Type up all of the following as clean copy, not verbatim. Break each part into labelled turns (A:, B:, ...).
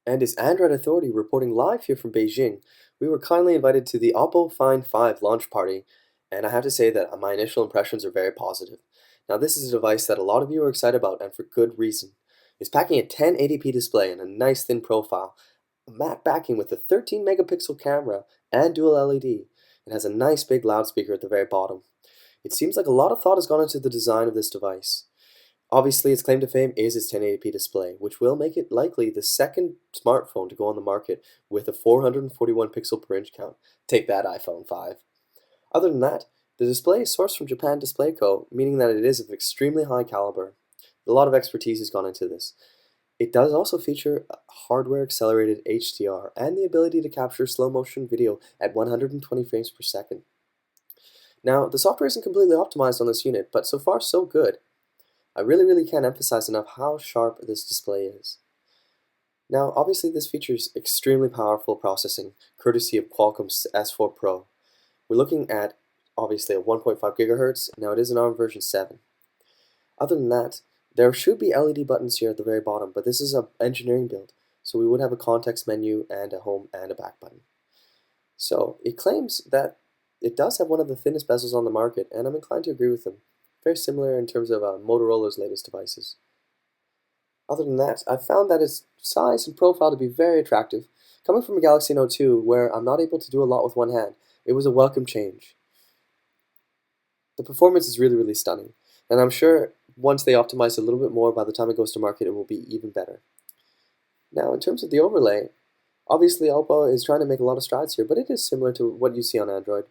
A: And as Android Authority reporting live here from Beijing, we were kindly invited to the Oppo Find 5 launch party, and I have to say that my initial impressions are very positive. Now, this is a device that a lot of you are excited about, and for good reason. It's packing a 1080p display and a nice thin profile, a matte backing with a 13 megapixel camera and dual LED. It has a nice big loudspeaker at the very bottom. It seems like a lot of thought has gone into the design of this device. Obviously, its claim to fame is its 1080p display, which will make it likely the second smartphone to go on the market with a 441 pixel per inch count. Take that, iPhone 5. Other than that, the display is sourced from Japan Display Co., meaning that it is of extremely high caliber. A lot of expertise has gone into this. It does also feature hardware accelerated HDR and the ability to capture slow motion video at 120 frames per second. Now, the software isn't completely optimized on this unit, but so far so good. I really can't emphasize enough how sharp this display is. Now, obviously this features extremely powerful processing, courtesy of Qualcomm's S4 Pro. We're looking at, obviously, a 1.5 gigahertz. Now it is an ARM version 7. Other than that, there should be LED buttons here at the very bottom, but this is an engineering build, so we would have a context menu and a home and a back button. So, it claims that it does have one of the thinnest bezels on the market, and I'm inclined to agree with them. Very similar in terms of Motorola's latest devices. Other than that, I've found that its size and profile to be very attractive. Coming from a Galaxy Note 2, where I'm not able to do a lot with one hand, it was a welcome change. The performance is really stunning, and I'm sure once they optimize a little bit more, by the time it goes to market, it will be even better. Now, in terms of the overlay, obviously Oppo is trying to make a lot of strides here, but it is similar to what you see on Android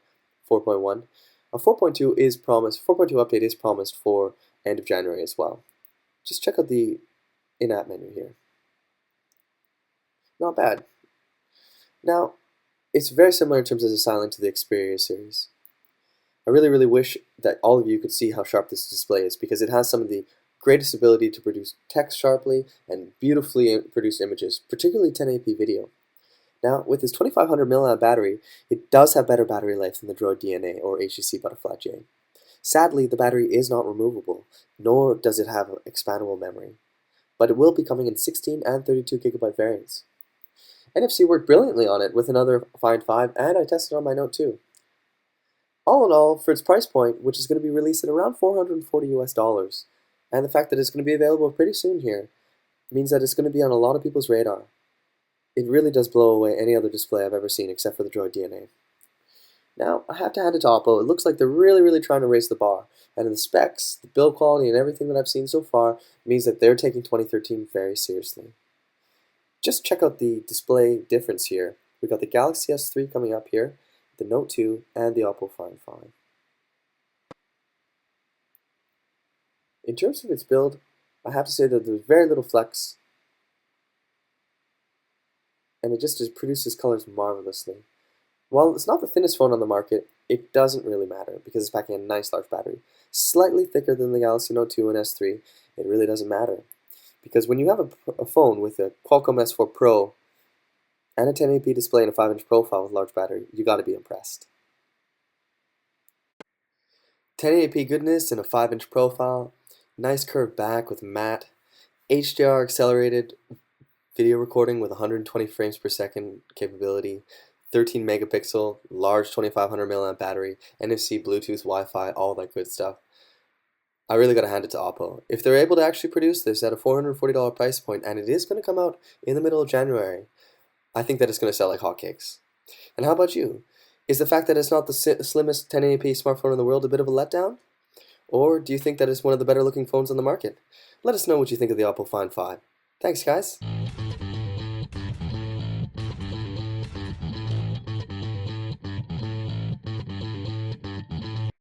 A: 4.1. A 4.2 is promised. 4.2 update is promised for end of January as well. Just check out the in-app menu here. Not bad. Now, it's very similar in terms of design to the Xperia series. I really wish that all of you could see how sharp this display is, because it has some of the greatest ability to produce text sharply and beautifully produce images, particularly 1080p video. Now, with its 2500 mAh battery, it does have better battery life than the Droid DNA or HTC Butterfly J. Sadly, the battery is not removable, nor does it have expandable memory, but it will be coming in 16 and 32 gigabyte variants. NFC worked brilliantly on it with another Find 5, and I tested on my Note 2. All in all, for its price point, which is going to be released at around $440 US, and the fact that it's going to be available pretty soon here, means that it's going to be on a lot of people's radar. It really does blow away any other display I've ever seen except for the Droid DNA. Now, I have to hand it to Oppo. It looks like they're really trying to raise the bar, and in the specs, the build quality, and everything that I've seen so far means that they're taking 2013 very seriously. Just check out the display difference here. We've got the Galaxy S3 coming up here, the Note 2, and the Oppo Find 5. In terms of its build, I have to say that there's very little flex, and it just produces colors marvelously. While it's not the thinnest phone on the market, it doesn't really matter because it's packing a nice large battery. Slightly thicker than the Galaxy Note 2 and S3, it really doesn't matter. Because when you have a phone with a Qualcomm S4 Pro and a 1080p display and a 5-inch profile with large battery, you gotta be impressed. 1080p goodness and a 5-inch profile, nice curved back with matte, HDR accelerated video recording with 120 frames per second capability, 13 megapixel, large 2500 mAh battery, NFC, Bluetooth, Wi-Fi, all that good stuff. I really gotta hand it to Oppo. If they're able to actually produce this at a $440 price point, and it is gonna come out in the middle of January, I think that it's gonna sell like hotcakes. And how about you? Is the fact that it's not the slimmest 1080p smartphone in the world a bit of a letdown? Or do you think that it's one of the better looking phones on the market? Let us know what you think of the Oppo Find 5. Thanks, guys.